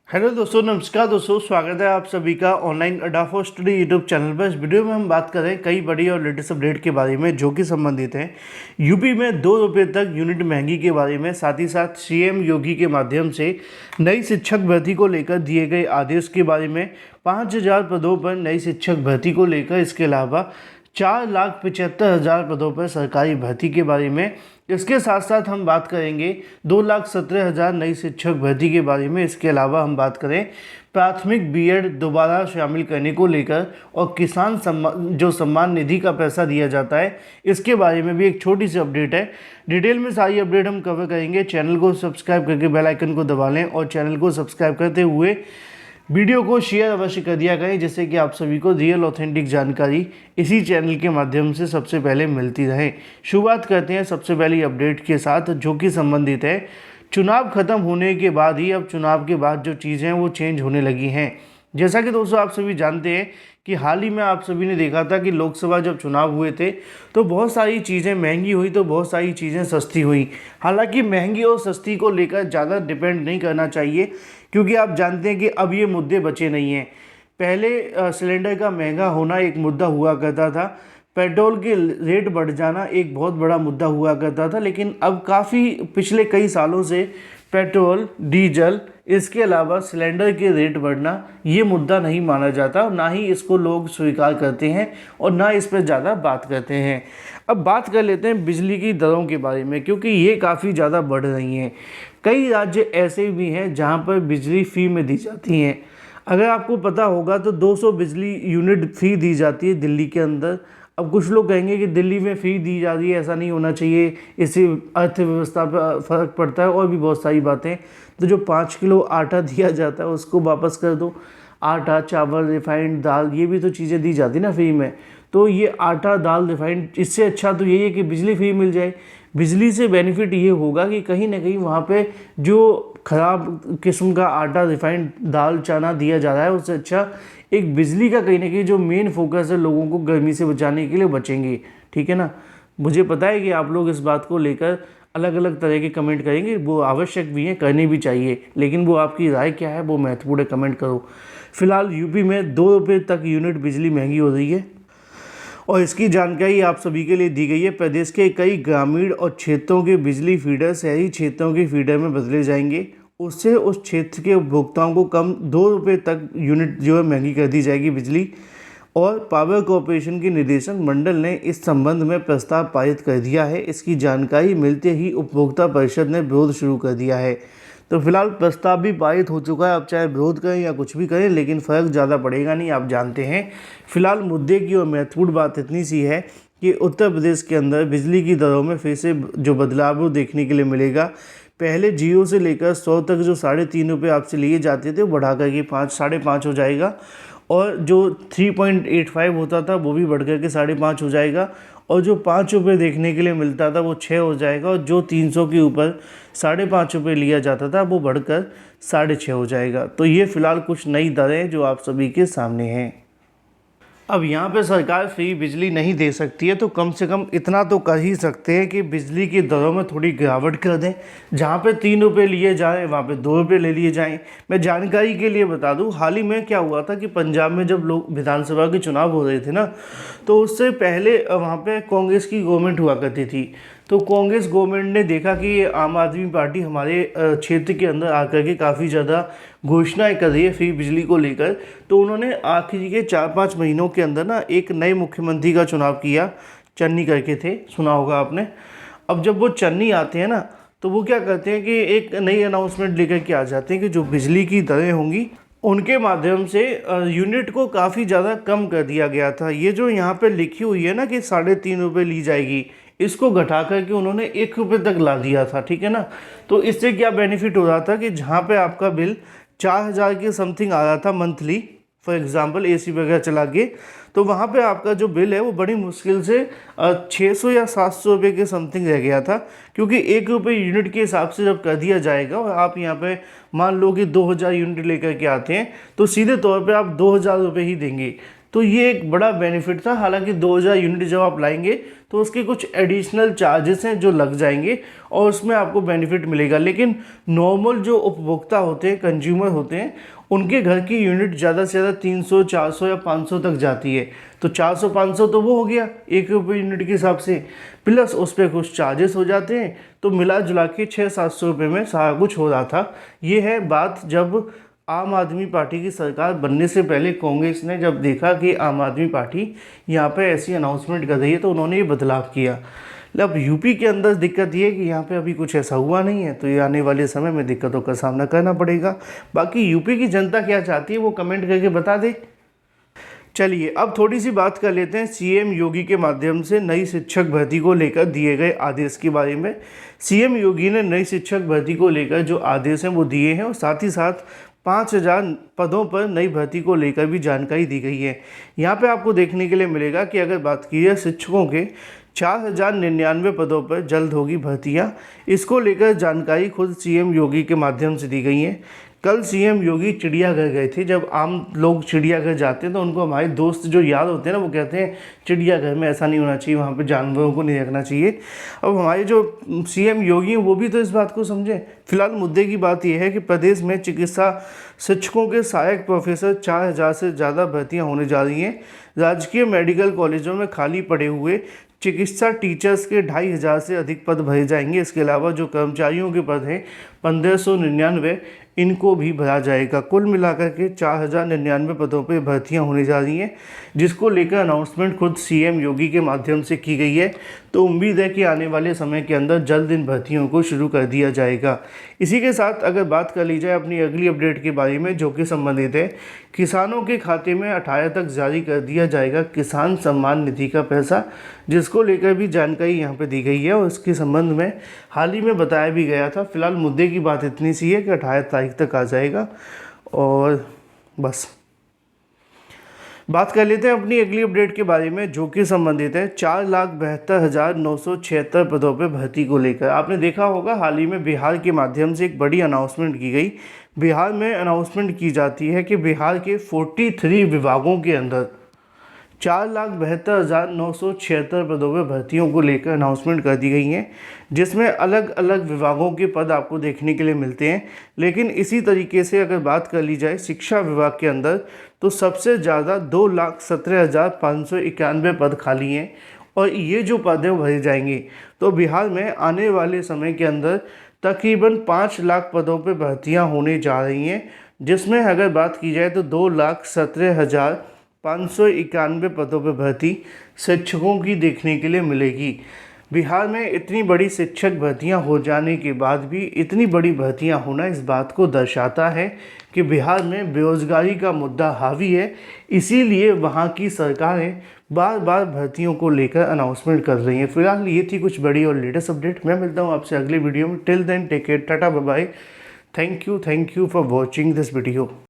Hello दोस्तों, नमस्कार दोस्तों। स्वागत है आप सभी का ऑनलाइन अड्डा फॉर स्टडी यूट्यूब चैनल पर। इस वीडियो में हम बात करें कई बड़ी और लेटेस्ट अपडेट के बारे में जो कि संबंधित हैं यूपी में 2 रुपये तक यूनिट महंगी के बारे में, साथ ही साथ सीएम योगी के माध्यम से नई शिक्षक भर्ती को लेकर दिए गए आदेश के बारे में, 5,000 पदों पर नई शिक्षक भर्ती को लेकर, इसके अलावा 4,75,000 पदों पर सरकारी भर्ती के बारे में। इसके साथ साथ हम बात करेंगे 2,17,000 नई शिक्षक भर्ती के बारे में। इसके अलावा हम बात करें प्राथमिक बीएड दोबारा शामिल करने को लेकर और किसान सम्मान निधि का पैसा दिया जाता है, इसके बारे में भी एक छोटी सी अपडेट है। डिटेल में सारी अपडेट हम कवर करेंगे। चैनल को सब्सक्राइब करके बेल आइकन को दबा लें और चैनल को सब्सक्राइब करते हुए वीडियो को शेयर अवश्य कर दिया करें, जिससे कि आप सभी को रियल ऑथेंटिक जानकारी इसी चैनल के माध्यम से सबसे पहले मिलती रहे। शुरुआत करते हैं सबसे पहली अपडेट के साथ, जो कि संबंधित है चुनाव खत्म होने के बाद ही अब चुनाव के बाद जो चीज़ें हैं वो चेंज होने लगी हैं। जैसा कि दोस्तों आप सभी जानते हैं कि हाल ही में आप सभी ने देखा था कि लोकसभा जब चुनाव हुए थे तो बहुत सारी चीज़ें महंगी हुई तो बहुत सारी चीज़ें सस्ती हुई। हालांकि महंगी और सस्ती को लेकर ज़्यादा डिपेंड नहीं करना चाहिए, क्योंकि आप जानते हैं कि अब ये मुद्दे बचे नहीं हैं। पहले सिलेंडर का महंगा होना एक मुद्दा हुआ करता था, पेट्रोल के रेट बढ़ जाना एक बहुत बड़ा मुद्दा हुआ करता था, लेकिन अब काफ़ी पिछले कई सालों से पेट्रोल, डीजल, इसके अलावा सिलेंडर के रेट बढ़ना ये मुद्दा नहीं माना जाता, ना ही इसको लोग स्वीकार करते हैं और ना इस पर ज़्यादा बात करते हैं। अब बात कर लेते हैं बिजली की दरों के बारे में, क्योंकि ये काफ़ी ज़्यादा बढ़ रही हैं। कई राज्य ऐसे भी हैं जहाँ पर बिजली फ्री में दी जाती हैं। अगर आपको पता होगा तो 200 बिजली यूनिट फ्री दी जाती है दिल्ली के अंदर। अब कुछ लोग कहेंगे कि दिल्ली में फ्री दी जा रही है, ऐसा नहीं होना चाहिए, इससे अर्थव्यवस्था पर फ़र्क पड़ता है और भी बहुत सारी बातें। तो जो 5 किलो आटा दिया जाता है उसको वापस कर दो। आटा, चावल, रिफाइंड दाल, ये भी तो चीज़ें दी जाती ना फ्री में। तो ये आटा, दाल, रिफाइंड, इससे अच्छा तो यही है कि बिजली फ्री मिल जाए। बिजली से बेनिफिट ये होगा कि कहीं ना कहीं वहाँ पे जो ख़राब किस्म का आटा, रिफाइंड दाल, चना दिया जा रहा है, उससे अच्छा एक बिजली का कहीं ना कहीं जो मेन फोकस है लोगों को गर्मी से बचाने के लिए बचेंगे। ठीक है ना। मुझे पता है कि आप लोग इस बात को लेकर अलग अलग तरह के कमेंट करेंगे, वो आवश्यक भी हैं, करनी भी चाहिए, लेकिन वो आपकी राय क्या है वो महत्वपूर्ण है, कमेंट करो। फिलहाल यूपी में 2 रुपये तक यूनिट बिजली महंगी हो रही है और इसकी जानकारी आप सभी के लिए दी गई है। प्रदेश के कई ग्रामीण और क्षेत्रों के बिजली फीडर शहरी क्षेत्रों के फीडर में बदले जाएंगे। उससे उस क्षेत्र के उपभोक्ताओं को कम 2 रुपये तक यूनिट जो है महंगी कर दी जाएगी बिजली। और पावर कॉरपोरेशन के निदेशक मंडल ने इस संबंध में प्रस्ताव पारित कर दिया है। इसकी जानकारी मिलते ही उपभोक्ता परिषद ने विरोध शुरू कर दिया है। तो फिलहाल प्रस्ताव भी पारित हो चुका है। अब चाहे विरोध करें या कुछ भी करें, लेकिन फ़र्क ज़्यादा पड़ेगा नहीं, आप जानते हैं। फिलहाल मुद्दे की और महत्वपूर्ण बात इतनी सी है कि उत्तर प्रदेश के अंदर बिजली की दरों में फिर से जो बदलाव वो देखने के लिए मिलेगा। पहले 0 से लेकर 100 तक जो 3.5 रुपये आपसे लिए जाते थे वो बढ़ा करके 5, 5.5 हो जाएगा। और जो 3.85 होता था वो भी बढ़ करके 5.5 हो जाएगा। और जो 5 रुपये देखने के लिए मिलता था वो 6 हो जाएगा। और जो 300 के ऊपर 5.5 रुपये लिया जाता था वो बढ़कर 6.5 हो जाएगा। तो ये फ़िलहाल कुछ नई दरें जो आप सभी के सामने हैं। अब यहाँ पे सरकार फ्री बिजली नहीं दे सकती है, तो कम से कम इतना तो कर ही सकते हैं कि बिजली की दरों में थोड़ी गिरावट कर दें। जहाँ पे 3 रुपये लिए जाएँ वहाँ पे 2 रुपये ले लिए जाएँ। मैं जानकारी के लिए बता दूँ, हाल ही में क्या हुआ था कि पंजाब में जब लोग विधानसभा के चुनाव हो रहे थे ना, तो उससे पहले वहाँ पे कांग्रेस की गवर्नमेंट हुआ करती थी। तो कांग्रेस गवर्नमेंट ने देखा कि आम आदमी पार्टी हमारे क्षेत्र के अंदर आकर के काफ़ी ज़्यादा घोषणाएं कर रही है फ्री बिजली को लेकर। तो उन्होंने आखिरी के 4-5 महीनों के अंदर ना एक नए मुख्यमंत्री का चुनाव किया। चन्नी करके थे, सुना होगा आपने। अब जब वो चन्नी आते हैं ना, तो वो क्या करते हैं कि एक नई अनाउंसमेंट लेकर के आ जाते हैं कि जो बिजली की दरें होंगी उनके माध्यम से यूनिट को काफ़ी ज़्यादा कम कर दिया गया था। ये जो यहाँ पे लिखी हुई है ना कि 3.5 रुपये ली जाएगी, इसको घटा करके उन्होंने 1 रुपये तक ला दिया था। ठीक है ना। तो इससे क्या बेनिफिट हो रहा था कि जहाँ पे आपका बिल 4,000 के समथिंग आ रहा था मंथली, फॉर एग्जांपल एसी वगैरह चला के, तो वहाँ पे आपका जो बिल है वो बड़ी मुश्किल से 600 या 700 रुपये के समथिंग रह गया था। क्योंकि 1 रुपये यूनिट के हिसाब से जब कर दिया जाएगा और आप यहाँ पे मान लो कि 2,000 यूनिट लेकर के आते हैं, तो सीधे तौर पे आप 2,000 रुपये ही देंगे। तो ये एक बड़ा बेनिफिट था। हालांकि 2000 यूनिट जब आप लाएंगे तो उसके कुछ एडिशनल चार्जेस हैं जो लग जाएंगे और उसमें आपको बेनिफिट मिलेगा, लेकिन नॉर्मल जो उपभोक्ता होते हैं, कंज्यूमर होते हैं, उनके घर की यूनिट ज़्यादा से ज़्यादा 300, 400 या 500 तक जाती है। तो 400, 500 तो वो हो गया ₹1 यूनिट के हिसाब से, प्लस उस पर कुछ चार्जेस हो जाते हैं, तो मिला जुला के 600-700 रुपये में सारा कुछ हो रहा था। ये है बात जब आम आदमी पार्टी की सरकार बनने से पहले कांग्रेस ने जब देखा कि आम आदमी पार्टी यहाँ पे ऐसी अनाउंसमेंट कर रही है तो उन्होंने ये बदलाव किया। अब यूपी के अंदर दिक्कत ये है कि यहाँ पे अभी कुछ ऐसा हुआ नहीं है, तो ये आने वाले समय में दिक्कतों का सामना करना पड़ेगा। बाकी यूपी की जनता क्या चाहती है वो कमेंट करके बता दे। चलिए अब थोड़ी सी बात कर लेते हैं सीएम योगी के माध्यम से नई शिक्षक भर्ती को लेकर दिए गए आदेश के बारे में। सीएम योगी ने नई शिक्षक भर्ती को लेकर जो आदेश हैं वो दिए हैं और साथ ही साथ 5000 पदों पर नई भर्ती को लेकर भी जानकारी दी गई है। यहाँ पे आपको देखने के लिए मिलेगा कि अगर बात की जाए शिक्षकों के 4099 पदों पर जल्द होगी भर्तियाँ। इसको लेकर जानकारी खुद सीएम योगी के माध्यम से दी गई है। कल सीएम योगी चिड़ियाघर गए थे। जब आम लोग चिड़ियाघर जाते हैं तो उनको हमारे दोस्त जो याद होते हैं ना, वो कहते हैं चिड़ियाघर में ऐसा नहीं होना चाहिए, वहाँ पे जानवरों को नहीं रखना चाहिए। अब हमारे जो सीएम योगी हैं वो भी तो इस बात को समझें। फिलहाल मुद्दे की बात यह है कि प्रदेश में चिकित्सा शिक्षकों के सहायक प्रोफेसर 4000 से ज़्यादा भर्तियाँ होने जा रही हैं। राजकीय मेडिकल कॉलेजों में खाली पड़े हुए चिकित्सा टीचर्स के 2500 से अधिक पद भरे जाएंगे। इसके अलावा जो कर्मचारियों के पद हैं 1599, इनको भी भरा जाएगा। कुल मिलाकर के 4099 पदों पर भर्तियां होने जा रही हैं, जिसको लेकर अनाउंसमेंट खुद सीएम योगी के माध्यम से की गई है। तो उम्मीद है कि आने वाले समय के अंदर जल्द इन भर्तियों को शुरू कर दिया जाएगा। इसी के साथ अगर बात कर ली जाए अपनी अगली अपडेट के बारे में, जो कि संबंधित है किसानों के खाते में 18 तक जारी कर दिया जाएगा किसान सम्मान निधि का पैसा, जिसको लेकर भी जानकारी यहाँ पे दी गई है और इसके संबंध में हाल ही में बताया भी गया था। फिलहाल मुद्दे की बात इतनी सी है कि 18 तारीख तक आ जाएगा। और बस बात कर लेते हैं अपनी अगली अपडेट के बारे में, जो कि संबंधित है 4,72,976 पदों पर भर्ती को लेकर। आपने देखा होगा हाल ही में बिहार के माध्यम से एक बड़ी अनाउंसमेंट की गई। बिहार में अनाउंसमेंट की जाती है कि बिहार के 43 विभागों के अंदर 4,72,976 पदों पर भर्तियों को लेकर अनाउंसमेंट कर दी गई हैं, जिसमें अलग अलग विभागों के पद आपको देखने के लिए मिलते हैं। लेकिन इसी तरीके से अगर बात कर ली जाए शिक्षा विभाग के अंदर, तो सबसे ज़्यादा 2,17,591 पद खाली हैं और ये जो पद हैं वो भरे जाएंगे। तो बिहार में आने वाले समय के अंदर तकरीबन 5 लाख पदों पर भर्तियाँ होने जा रही हैं, जिसमें अगर बात की जाए तो 2,17,591 पदों पर भर्ती शिक्षकों की देखने के लिए मिलेगी। बिहार में इतनी बड़ी शिक्षक भर्तियां हो जाने के बाद भी इतनी बड़ी भर्तियां होना इस बात को दर्शाता है कि बिहार में बेरोजगारी का मुद्दा हावी है। इसीलिए वहां की सरकारें बार बार भर्तियों को लेकर अनाउंसमेंट कर रही हैं। फिलहाल ये थी कुछ बड़ी और लेटेस्ट अपडेट। मैं मिलता हूँ आपसे अगले वीडियो में। Till then take care, tata bye bye. Thank you for watching this video.